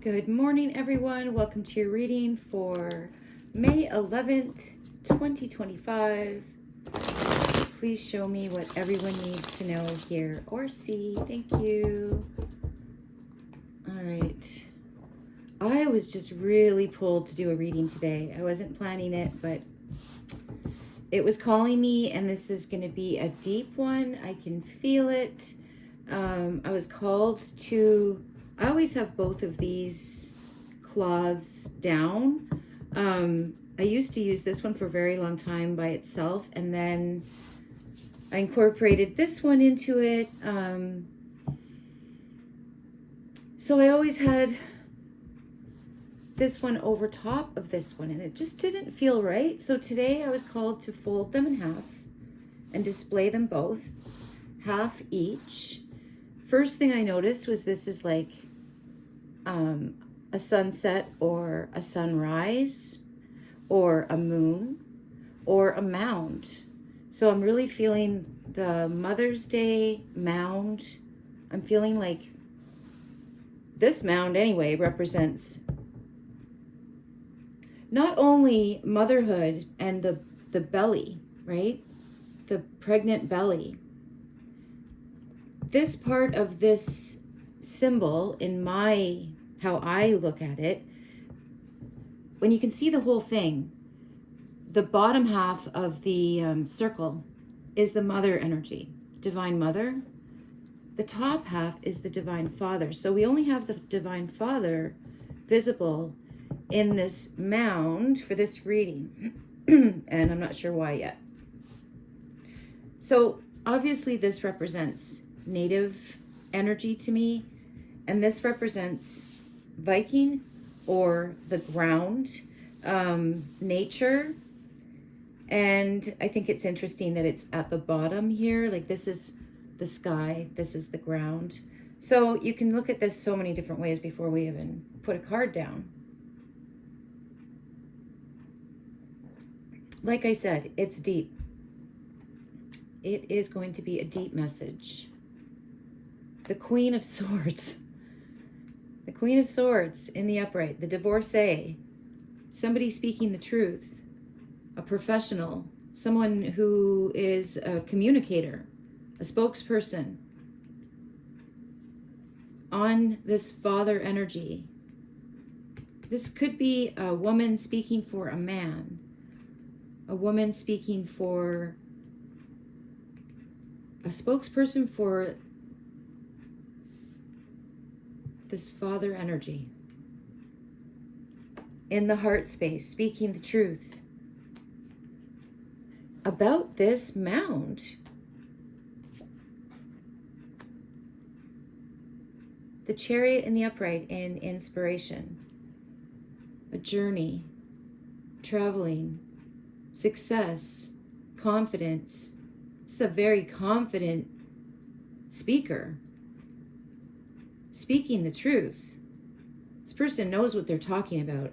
Good morning, everyone. Welcome to your reading for May 11th, 2025. Please show me what everyone needs to know, hear, or see. Thank you. All right. I was just really pulled to do a reading today. I wasn't planning it, but it was calling me, and this is going to be a deep one. I can feel it. I was called to... I always have both of these cloths down. I used to use this one for a very long time by itself, and then I incorporated this one into it. So I always had this one over top of this one, and it just didn't feel right. So today I was called to fold them in half and display them both, half each. First thing I noticed was this is like a sunset or a sunrise or a moon or a mound. So I'm really feeling the Mother's Day mound. I'm feeling like this mound anyway represents not only motherhood and the belly, right? The pregnant belly. This part of this symbol, in my how I look at it, when you can see the whole thing, the bottom half of the circle is the mother energy, divine mother. The top half is the divine father. So we only have the divine father visible in this mound for this reading. And I'm not sure why yet. So obviously this represents native energy to me, and this represents Viking or the ground, nature. And I think it's interesting that it's at the bottom here. Like this is the sky, this is the ground. So you can look at this so many different ways before we even put a card down. Like I said, it's deep. It is going to be a deep message. The Queen of Swords. The Queen of Swords in the upright. The divorcee. Somebody speaking the truth. A professional. Someone who is a communicator. A spokesperson. On this father energy. This could be a woman speaking for a man. A woman speaking for... a spokesperson for this father energy in the heart space, speaking the truth about this mound. The Chariot in the upright in inspiration, a journey, traveling, success, confidence. This is a very confident speaker, speaking the truth. This person knows what they're talking about.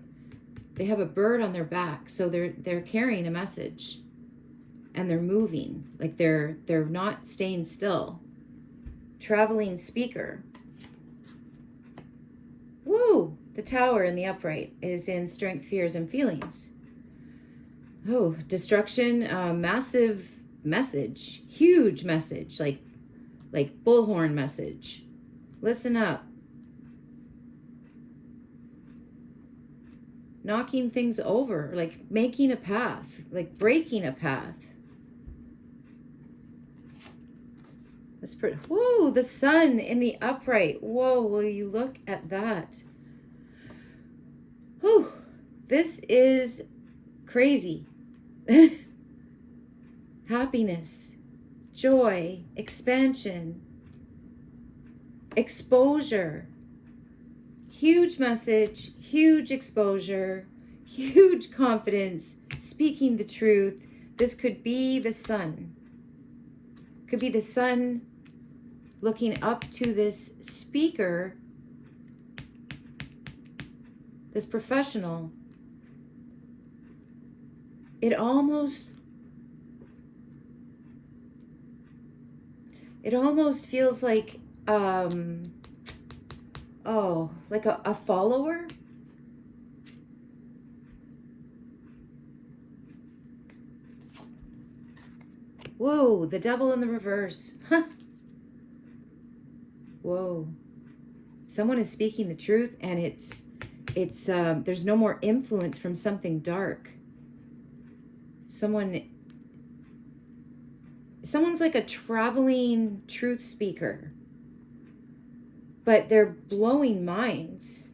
They have a bird on their back, so they're carrying a message, and they're moving, like they're not staying still. Traveling speaker. Woo! The Tower in the upright is in strength, fears, and feelings. Oh, destruction, massive message, huge message, like bullhorn message. Listen up. Knocking things over, like making a path, like breaking a path. Let's put, whoa, the sun in the upright. Whoa, will you look at that? Whew, this is crazy. Happiness, joy, expansion, exposure. Huge message, huge exposure, huge confidence, speaking the truth. This could be the sun. Could be the sun looking up to this speaker, this professional. It almost feels like Oh, like a follower? Whoa, the devil in the reverse. Huh. Whoa. Someone is speaking the truth, and it's there's no more influence from something dark. Someone's like a traveling truth speaker, but they're blowing minds.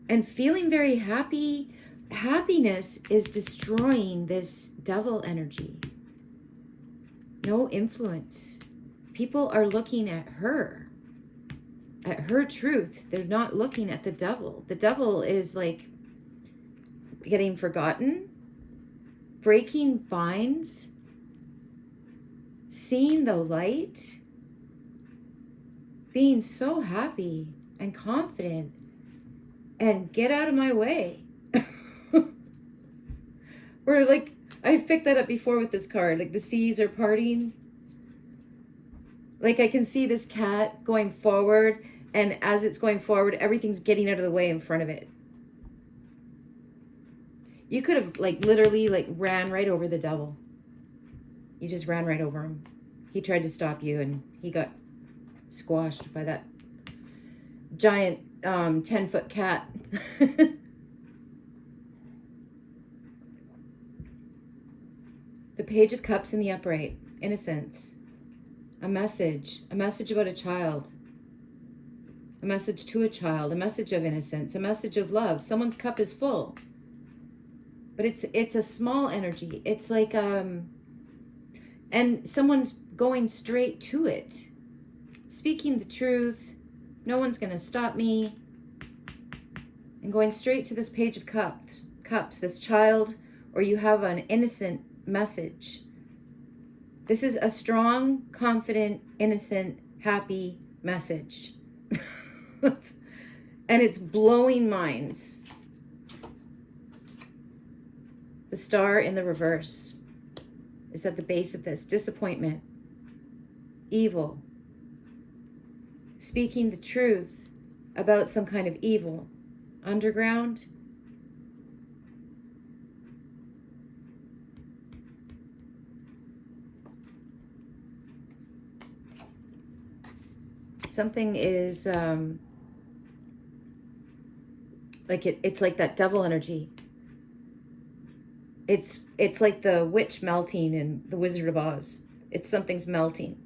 And feeling very happy. Happiness is destroying this devil energy. No influence. People are looking at her truth. They're not looking at the devil. The devil is like getting forgotten, breaking binds, seeing the light, being so happy and confident, and get out of my way. Or like, I've picked that up before with this card, like the seas are parting. Like I can see this cat going forward, and as it's going forward, everything's getting out of the way in front of it. You could have like literally like ran right over the devil. You just ran right over him. He tried to stop you, and he got squashed by that giant 10-foot cat. The Page of Cups in the upright. Innocence. A message about a child. A message to a child. A message of innocence. A message of love. Someone's cup is full. But it's a small energy. It's like and someone's going straight to it. Speaking the truth. No one's going to stop me. And going straight to this Page of Cups, this child, or you have an innocent message. This is a strong, confident, innocent, happy message. And it's blowing minds. The star in the reverse is at the base of this. Disappointment. Evil. Speaking the truth about some kind of evil. Underground. Something is like it's like that devil energy. It's like the witch melting in The Wizard of Oz. Something's melting.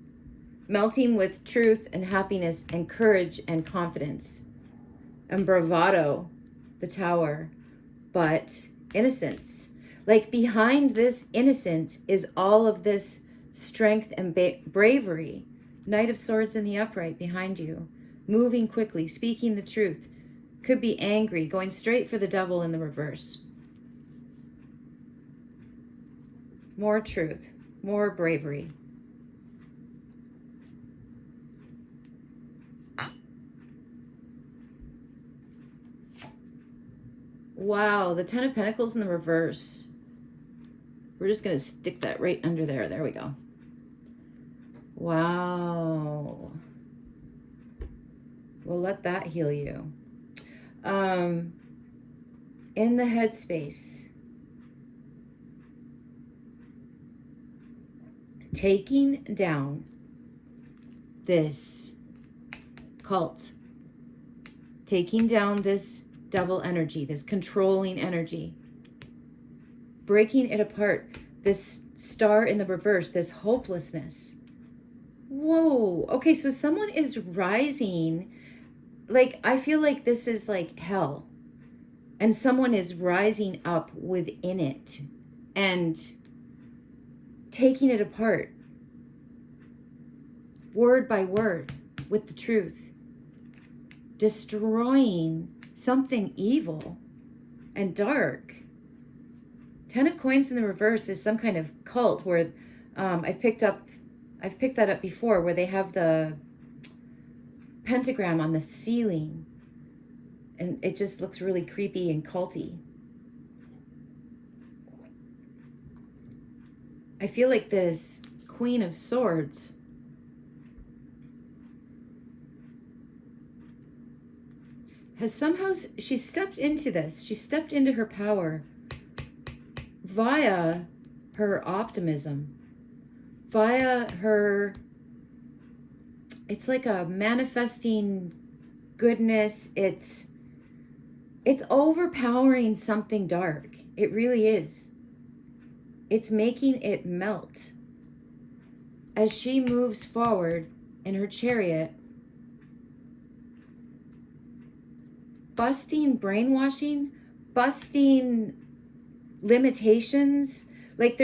Melting with truth and happiness and courage and confidence. And bravado, the Tower, but innocence. Like behind this innocence is all of this strength and bravery. Knight of Swords in the upright behind you, moving quickly, speaking the truth. Could be angry, going straight for the devil in the reverse. More truth, more bravery. Wow, the Ten of Pentacles in the reverse. We're just going to stick that right under there. There we go. Wow. We'll let that heal you. In the headspace. Taking down this cult. Taking down this devil energy, this controlling energy. Breaking it apart. This star in the reverse, this hopelessness. Whoa. Okay, so someone is rising. Like, I feel like this is like hell. And someone is rising up within it and taking it apart. Word by word with the truth. Destroying something evil and dark. Ten of Coins in the reverse is some kind of cult where I've picked that up before, where they have the pentagram on the ceiling and it just looks really creepy and culty. I feel like this Queen of Swords has somehow, she stepped into this. She stepped into her power via her optimism, via her, it's like a manifesting goodness. It's overpowering something dark. It really is. It's making it melt. As she moves forward in her chariot, busting brainwashing, busting limitations. Like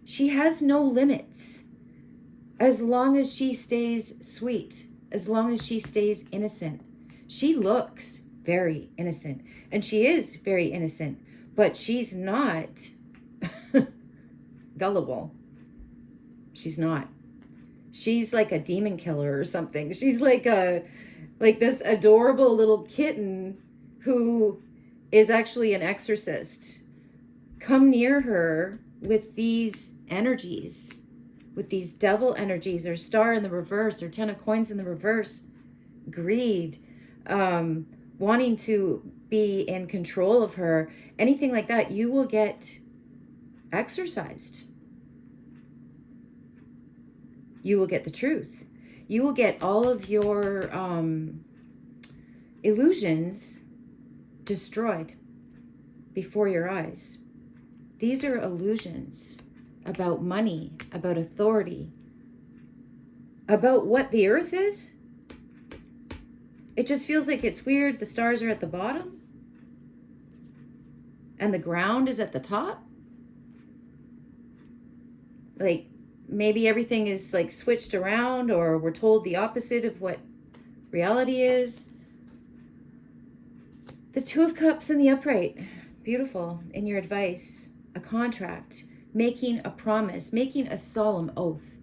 she has no limits as long as she stays sweet, as long as she stays innocent. She looks very innocent, and she is very innocent, but she's not gullible. She's not. She's like a demon killer or something. She's like this adorable little kitten who is actually an exorcist. Come near her with these energies, with these devil energies, or star in the reverse, or 10 of coins in the reverse, greed, wanting to be in control of her, anything like that, you will get exorcised. You will get the truth. You will get all of your illusions destroyed before your eyes. These are illusions about money, about authority, about what the earth is. It just feels like it's weird. The stars are at the bottom and the ground is at the top. Like maybe everything is like switched around, or we're told the opposite of what reality is. The Two of Cups in the upright. Beautiful. In your advice, a contract, making a promise, making a solemn oath.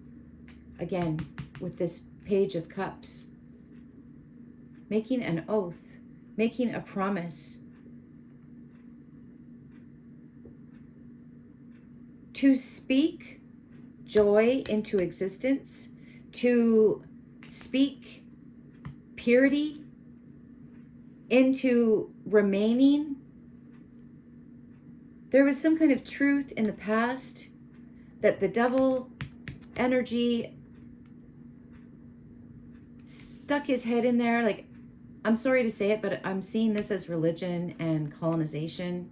Again, with this Page of Cups. Making an oath, making a promise. To speak joy into existence, to speak purity into remaining. There was some kind of truth in the past that the devil energy stuck his head in there. Like, I'm sorry to say it, but I'm seeing this as religion and colonization.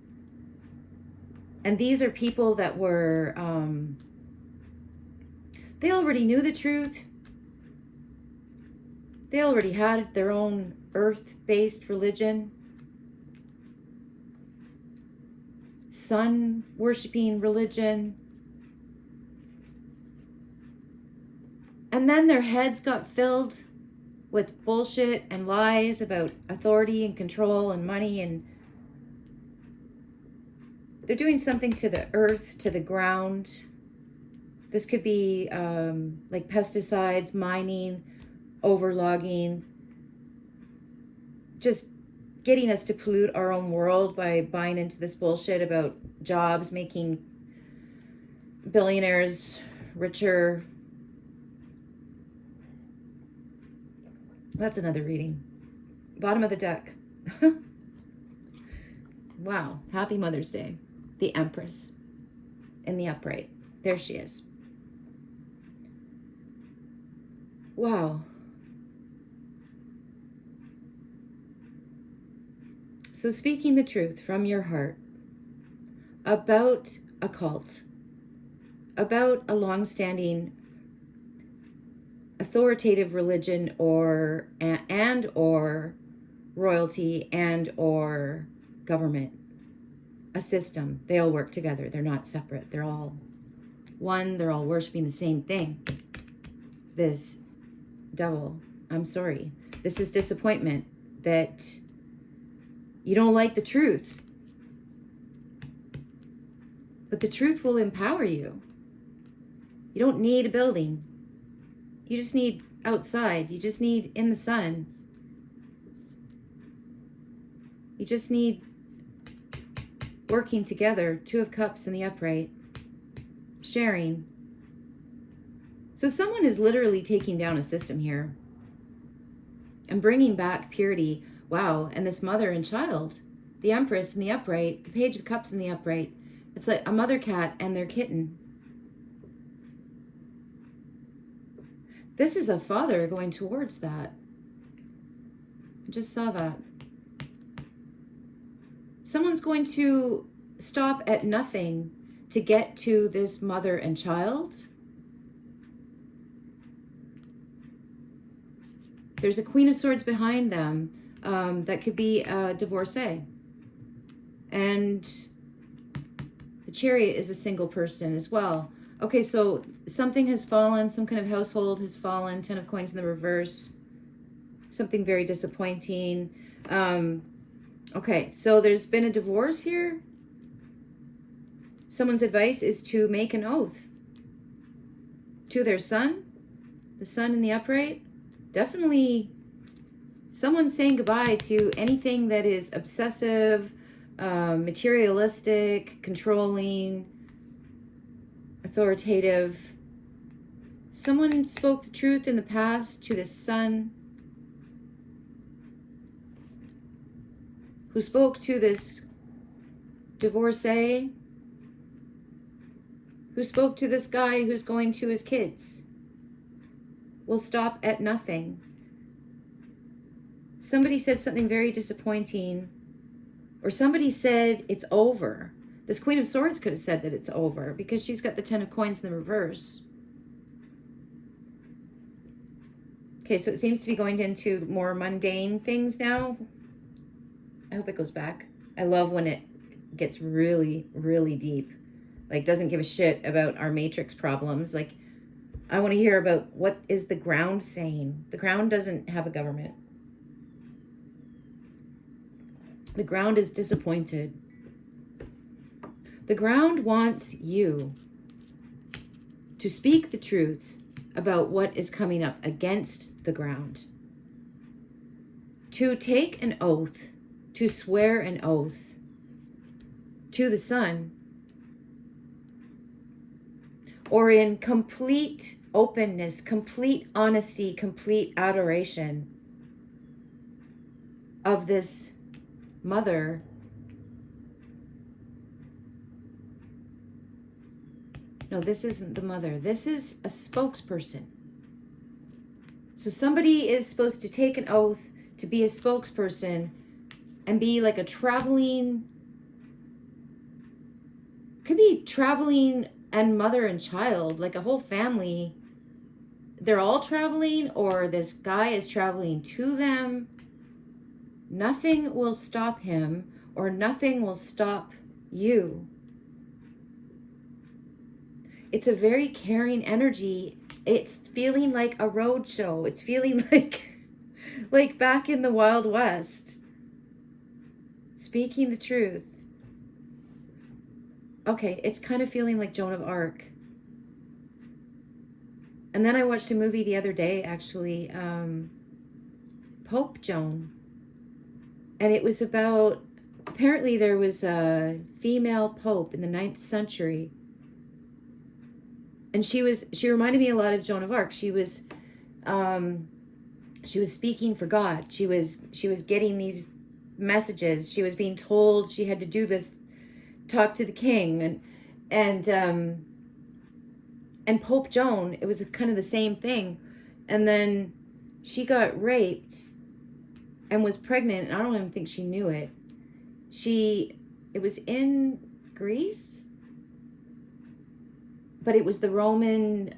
And these are people that were, they already knew the truth. They already had their own earth-based religion. Sun-worshipping religion. And then their heads got filled with bullshit and lies about authority and control and money, and they're doing something to the earth, to the ground. This could be like pesticides, mining, overlogging, just getting us to pollute our own world by buying into this bullshit about jobs, making billionaires richer. That's another reading. Bottom of the deck. Wow. Happy Mother's Day. The Empress in the upright. There she is. Wow. So speaking the truth from your heart about a cult, about a long-standing authoritative religion or royalty and or government, a system. They all work together. They're not separate. They're all one. They're all worshiping the same thing. This devil, I'm sorry. This is disappointment that you don't like the truth. But the truth will empower you. You don't need a building. You just need outside. You just need in the sun. You just need working together. Two of Cups in the upright. Sharing. So someone is literally taking down a system here and bringing back purity Wow. And this mother and child, the Empress in the upright, the Page of Cups in the upright. It's like a mother cat and their kitten. This is a father going towards that. I just saw that. Someone's going to stop at nothing to get to this mother and child. There's a Queen of Swords behind them. That could be a divorcee. And the Chariot is a single person as well. Okay, so something has fallen. Some kind of household has fallen. 10 of Coins in the reverse. Something very disappointing. Okay, so there's been a divorce here. Someone's advice is to make an oath to their son. The sun in the upright. Definitely someone saying goodbye to anything that is obsessive, materialistic, controlling, authoritative. Someone spoke the truth in the past to this son, who spoke to this divorcee, who spoke to this guy who's going to his kids, will stop at nothing. Somebody said something very disappointing, or somebody said it's over. This Queen of Swords could have said that it's over because she's got the 10 of Coins in the reverse. Okay, so it seems to be going into more mundane things now. I hope it goes back. I love when it gets really, really deep. Like, doesn't give a shit about our matrix problems. Like, I want to hear about what is the ground saying. The ground doesn't have a government. The ground is disappointed. The ground wants you to speak the truth about what is coming up against the ground. To take an oath, to swear an oath to the sun, or in complete openness, complete honesty, complete adoration of this mother. No, this isn't the mother. This is a spokesperson. So somebody is supposed to take an oath to be a spokesperson and be like a traveling, could be traveling and mother and child, like a whole family. They're all traveling, or this guy is traveling to them. Nothing will stop him, or nothing will stop you. It's a very caring energy. It's feeling like a road show. It's feeling like back in the Wild West. Speaking the truth. Okay, it's kind of feeling like Joan of Arc. And then I watched a movie the other day, actually, Pope Joan. And it was about, apparently there was a female pope in the 9th century. And she reminded me a lot of Joan of Arc. She was speaking for God. She was getting these messages. She was being told she had to do this, talk to the king, and Pope Joan, it was kind of the same thing. And then she got raped and was pregnant, and I don't even think she knew it. It was in Greece, but it was the Roman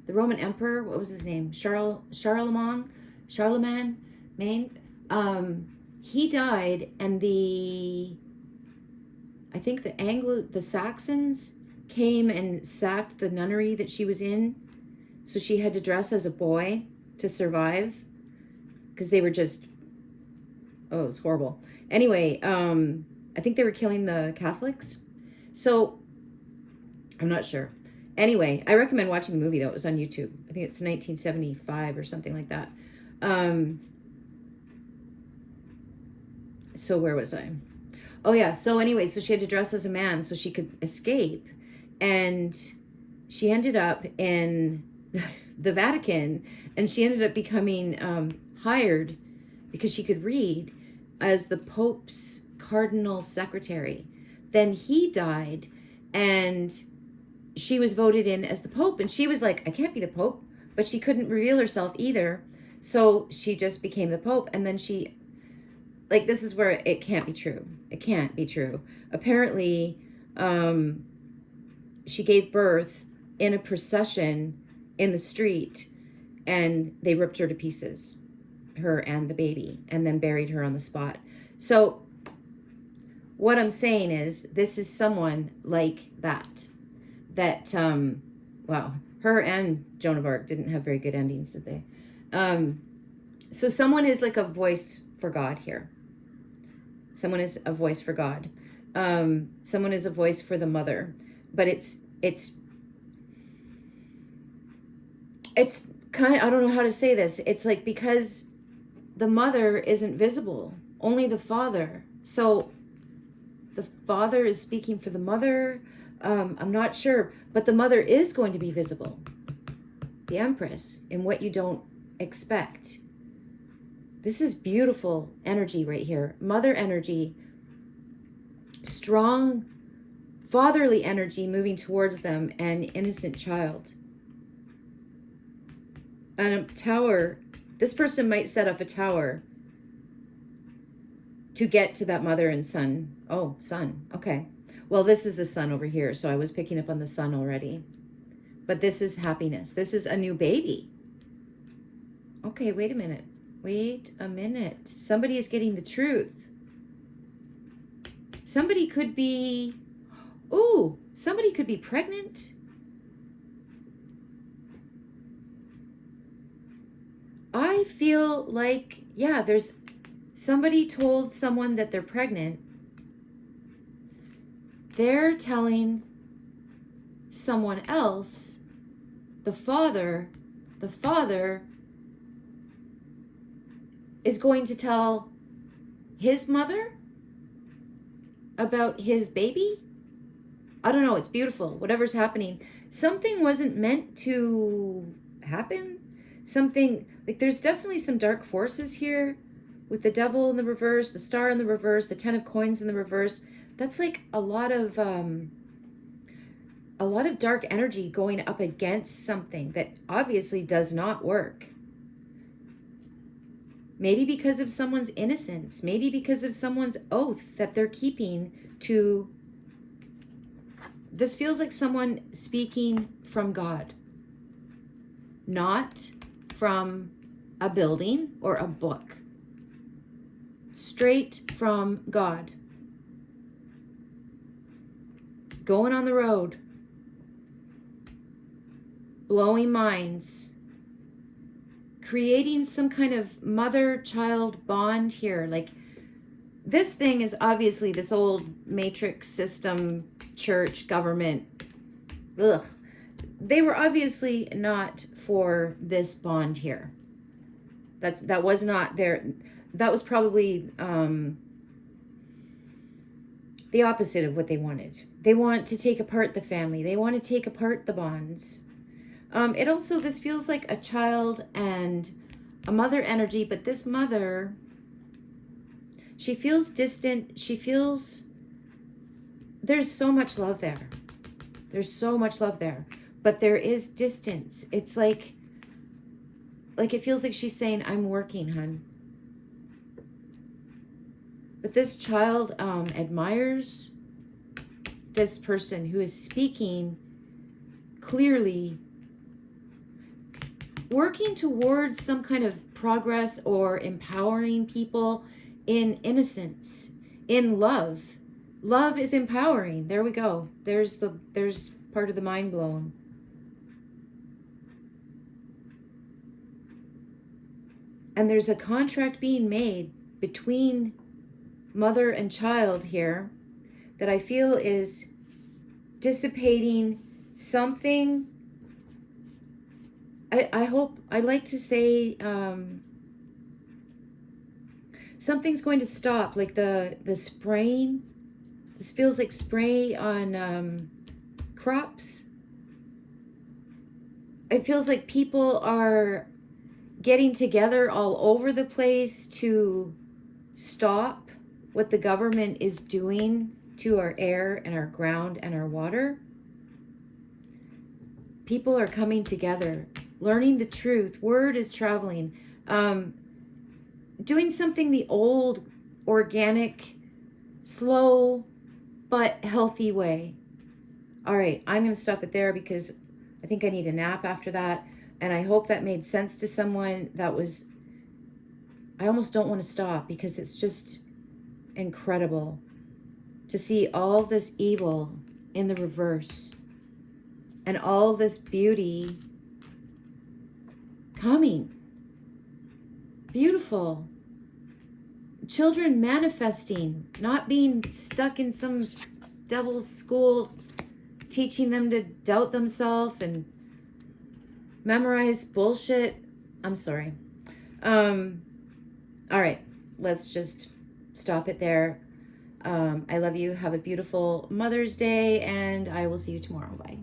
emperor. What was his name? Charlemagne. He died, and I think the Saxons came and sacked the nunnery that she was in, so she had to dress as a boy to survive, because they were just, oh, it was horrible. Anyway, I think they were killing the Catholics, so I'm not sure. Anyway, I recommend watching the movie, though. It was on YouTube. I think it's 1975 or something like that. So where was I? Oh, yeah. So anyway, so she had to dress as a man so she could escape. And she ended up in the Vatican, and she ended up becoming hired because she could read, as the Pope's cardinal secretary. Then he died, and she was voted in as the Pope, and she was like, I can't be the Pope, but she couldn't reveal herself either. So she just became the Pope, and then she, like, this is where it can't be true. It can't be true. Apparently, she gave birth in a procession in the street, and they ripped her to pieces, her and the baby, and then buried her on the spot. So what I'm saying is, this is someone like that, wow, her and Joan of Arc didn't have very good endings, did they? So someone is like a voice for God here. Someone is a voice for God. Someone is a voice for the mother, but it's kind of, I don't know how to say this. It's like, because the mother isn't visible, only the father. So the father is speaking for the mother. I'm not sure, but the mother is going to be visible. The Empress, in what you don't expect. This is beautiful energy right here. Mother energy, strong fatherly energy moving towards them, and innocent child. And a tower, this person might set up a tower to get to that mother and son. Oh, son, okay. Well, this is the son over here, so I was picking up on the son already. But this is happiness. This is a new baby. Okay, wait a minute. Wait a minute. Somebody is getting the truth. Somebody could be, somebody could be pregnant. I feel like, yeah, there's somebody told someone that they're pregnant. They're telling someone else, the father is going to tell his mother about his baby. I don't know. It's beautiful. Whatever's happening. Something wasn't meant to happen. Something, like, there's definitely some dark forces here with the devil in the reverse, the star in the reverse, the 10 of coins in the reverse. That's like a lot of dark energy going up against something that obviously does not work. Maybe because of someone's innocence, maybe because of someone's oath that they're keeping to. This feels like someone speaking from God, not from a building or a book. Straight from God. Going on the road. Blowing minds. Creating some kind of mother-child bond here. Like, this thing is obviously this old matrix system, church, government. Ugh. They were obviously not for this bond here. That was not their. That was probably the opposite of what they wanted. They want to take apart the family. They want to take apart the bonds. It also, this feels like a child and a mother energy, but this mother, she feels distant. She feels, there's so much love there. There's so much love there, but there is distance. It's like it feels like she's saying, I'm working, hun. But this child admires this person who is speaking clearly, working towards some kind of progress or empowering people in innocence, in love. Love is empowering. There we go. There's part of the mind blown. And there's a contract being made between mother and child here that I feel is dissipating something. I hope, I like to say something's going to stop, like the spraying. This feels like spray on crops. It feels like people are getting together all over the place to stop what the government is doing to our air and our ground and our water. People are coming together, learning the truth. Word is traveling. Doing something the old, organic, slow, but healthy way. All right, I'm going to stop it there because I think I need a nap after that. And I hope that made sense to someone. I almost don't want to stop because it's just incredible to see all this evil in the reverse and all this beauty coming. Beautiful. Children manifesting, not being stuck in some devil's school teaching them to doubt themselves and memorize bullshit. I'm sorry. All right, let's just stop it there. I love you. Have a beautiful Mother's Day, and I will see you tomorrow. Bye.